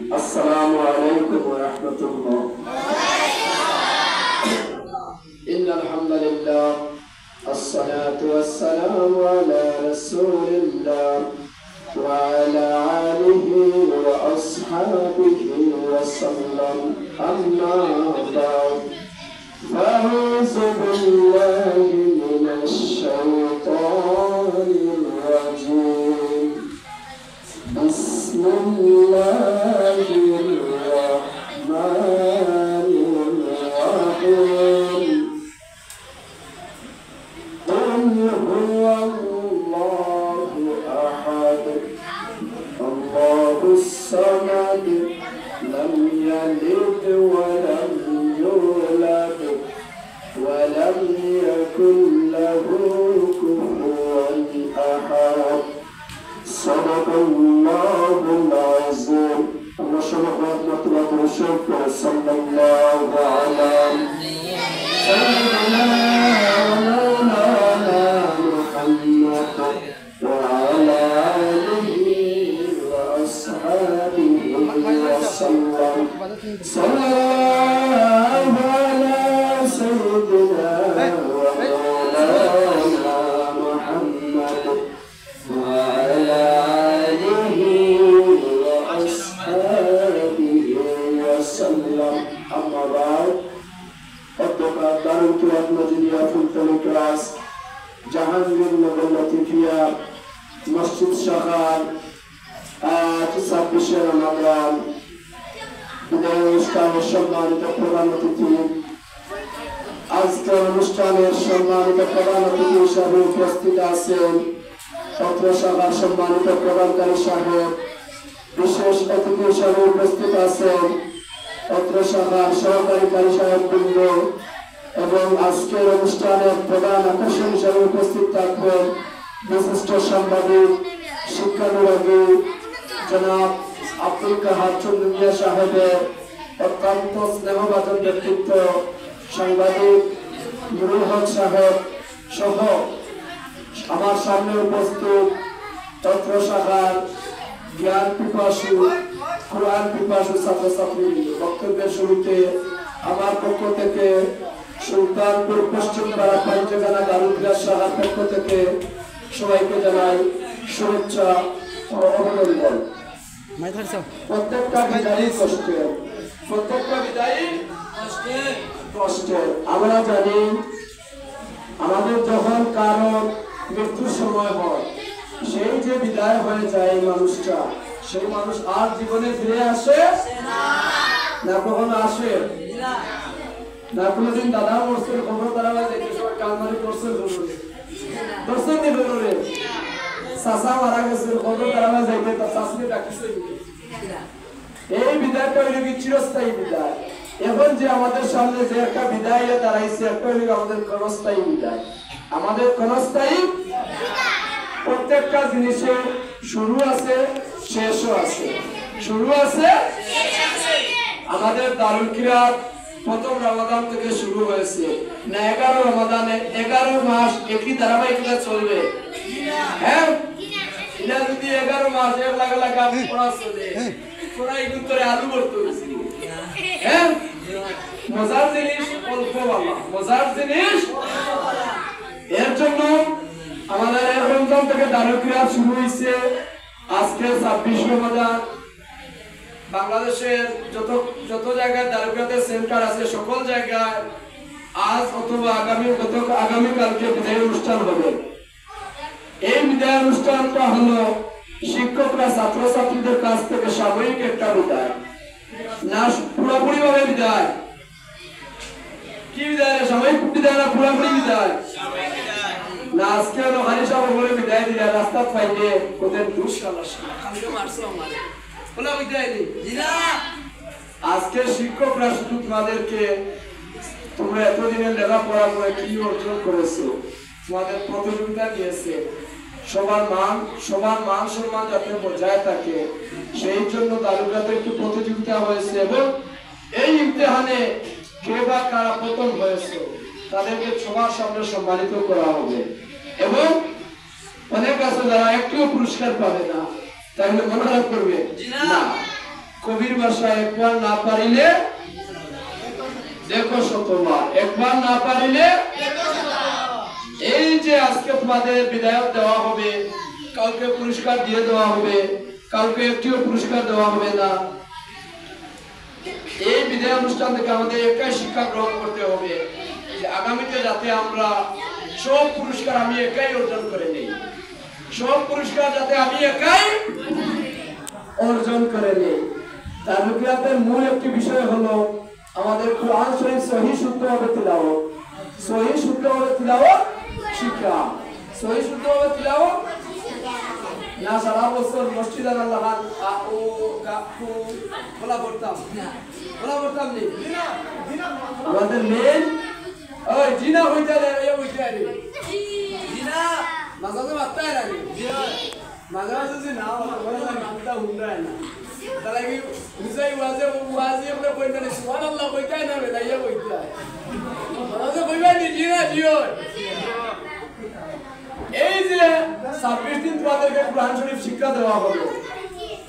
السلام عليكم ورحمة الله. إن الحمد لله الصلاة والسلام على رسول الله وعلى آله وأصحابه وسلم. أما بعد فأعوذ بالله من الشيطان الرجيم. بسم الله الرحمن الرحيم. قل هو الله أحد الله الصمد لم يلد ولم يولد ولم يكن له كفوا أحد. صدق الله العظيم. الله سبحانه وتعالى صلى الله على سيدنا ومولانا محمد وعلى آله وأصحابه وسلم. صلى الله على سيدنا ومولانا محمد وعلى آله وأصحابه وسلم. أما بعد أتوقع دارul kirat Majliya Fulton Class Jahangir নগর লতিফিয়া মসজিদ শাখার 26 রমাদান বিদায় অনুষ্ঠানের সম্মানিত প্রধান অতিথি, আজকের অনুষ্ঠানের সম্মানিত প্রধান অতিথি হিসাবে উপস্থিত আছেন ছাত্র শাখার সম্মানিত প্রধানকারী সাহেব, বিশেষ অতিথি হিসাবে উপস্থিত আছেন ছাত্র শাখার সহকারী কারী সাহেব বৃন্দ এবং আজকের অনুষ্ঠানের প্রধান আকর্ষণ হিসাবে উপস্থিত থাকবেন বিশিষ্ট সাংবাদিক শিক্ষানুরাগী জনাব আব্দুল কাহার চন্দ্রিয়া সাহেবের অত্যন্ত স্নেহভাজন ব্যক্তিত্ব সাংবাদিক নুরুল হক সাহেব সহ আমার সামনে উপস্থিত ছাত্র শাখার জ্ঞান পিপাসু কোরআন পিপাসু ছাত্রছাত্রী। বক্তব্যের শুরুতে আমার পক্ষ থেকে সুলতানপুর পশ্চিম পাড়া পঞ্চগানা দারুল কিরাত শাখার পক্ষ থেকে সবাইকে জানাই শুভেচ্ছা ও অভিনন্দন। প্রত্যেকটা বিদায়ী কষ্টের, প্রত্যেকটা বিদায়ী কষ্টের। আমরা জানি আমাদের যখন কারো মৃত্যুর সময় হয়, সেই যে বিদায় হয়ে যায় মানুষটা, সেই মানুষ আর জীবনে ফিরে আসে না, কখনো আসে না। কোনোদিন দাদা মরছে খবর তারা কালমারি করছে ধরছে নি ধরে চাষা মারা গেছে খবর তারা যাইতে তার চাষকে ডাকিছে। এই বিদায়টা হইল কি চিরস্থায়ী বিদায়। এখন যে আমাদের সামনে যে একটা বিদায় দাঁড়াইছে, একটা হইল আমাদের ক্ষণস্থায়ী বিদায়। আমাদের ক্ষণস্থায়ী প্রত্যেকটা জিনিসের শুরু আছে, শেষও আছে। শুরু আছে, আমাদের দারুল কিরাত প্রথম রমাদান থেকে শুরু হয়েছে না, 11 রমাদানে 11 মাস একই ধারাবাহিকতা চলবে। হ্যাঁ, এটা যদি 11 মাস এর লাগা লাগা পড়া চলে, পড়াই ভিতরে আলু ভর্তি হয়েছে। হ্যাঁ, মজার জিনিস অল্প বাবা, মজার জিনিস। এর জন্য আমাদের এই রমজান থেকে দারুল কিরাত শুরু হয়েছে। আজকে 26 রমাদান। বাংলাদেশের যত জায়গায় দারুল কিরাতের সেন্টার আছে, সকল জায়গায় আজ অথবা আগামীকালকে বিদায় অনুষ্ঠান হবে। এই বিদায় অনুষ্ঠানটা হলো শিক্ষকরা ছাত্রছাত্রীদের কাছ থেকে সাময়িক একটা বিদায়, না পুরোপুরি ভাবে বিদায়। কি বিদায়? সাময়িক বিদায় না পুরোপুরি বিদায়? না, আজকে হলো হানি সাহেব বলে বিদায় দিলে রাস্তা পাইলে ওদের আজকে শিক্ষকরা শুধু তোমাদেরকে তোমরা এতদিনের লেখাপড়া করে কি অর্জন করেছো, তোমাদের প্রতিযোগিতা নিয়েছে। সবার মান সম্মান যাতে বজায় থাকে সেই জন্য দারুল কিরাতের একটি প্রতিযোগিতা হয়েছে এবং এই ইমতিহানে কে বা কারা প্রথম হয়েছে তাদেরকে সবার সামনে সম্মানিত করা হবে। এবং অনেক আছে যারা একটিও পুরস্কার পাবে না, তাহলে মনে রাখ করবে না, কবির ভাষায় একবার না পারিলে দেখো শতবার, একবার না পারিলে। এই যে আজকে তোমাদের বিদায়ক দেওয়া হবে, কাউকে পুরস্কার দিয়ে দেওয়া হবে, কাউকে একটিও পুরস্কার দেওয়া হবে না। এই বিদায় অনুষ্ঠান থেকে আমাদের একাই শিক্ষা গ্রহণ করতে হবে যে আগামীতে যাতে আমরা সব পুরস্কার আমি একাই অর্জন করে নেই, সব পুরস্কার যাতে আমি একাই অর্জন করে নেই। তার রুকিয়াতের মূল একটি বিষয় হলো আমাদের কোরআন শরীফ সহি শুদ্ধভাবে তিলাওয়াত, সহি শুদ্ধভাবে তিলাওয়াত শিক্ষা, সহি শুদ্ধভাবে তিলাওয়াত না। সারা বছর মসজিদ আল্লাহ ও কাকু বলা পড়তাম না, বলা পড়তাম নি আমাদের মেন ওই জিনা হইতে রে, হইতে রে জিনা মাঝে মাত্রা লাগে, মাঝে মাঝে যে না বলা নামটা হুন্ডায় না, তার লাগি বুঝাই ওয়াজে ওয়াজে আমরা কইতে না সুবহানাল্লাহ কইতে না রে লাইয়া কইতে মাঝে কইবা নি জিনা জিও। এই যে 26 দিন তোমাদেরকে কোরআন শরীফ শিক্ষা দেওয়া হলো,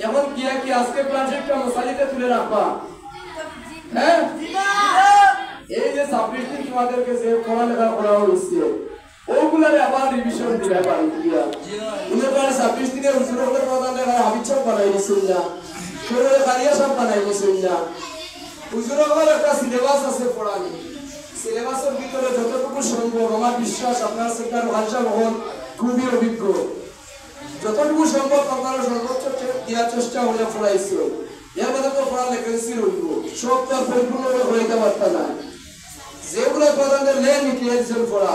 এখন কি কি আজকে কোরআন শরীফটা মশালিতে তুলে রাখবা? হ্যাঁ, এই যে 26 দিন তোমাদেরকে যে পড়ালেখা করা হয়েছে ওগুলারে আবার রিভিশন দিলে পারি দিয়া উনি পারে 26 দিনে হুজুরের প্রধান দেখা হাবিব সব বানাই দিছেন না, শরীরে কারিয়া সব বানাই দিছেন না। হুজুরের একটা সিলেবাস আছে পড়ানি, সিলেবাসের ভিতরে যতটুকু সম্ভব আমার বিশ্বাস আপনার সেন্টার ভাষা মহল খুবই অভিজ্ঞ, যতটুকু সম্ভব আপনারা সর্বোচ্চ দেওয়ার চেষ্টা হলে পড়াইছিল। এর মধ্যে তো পড়ালে কেন্সিল হইব, সব তো পরিপূর্ণভাবে হইতে পারত না, যেগুলো প্রধানদের লেন নিতে পড়া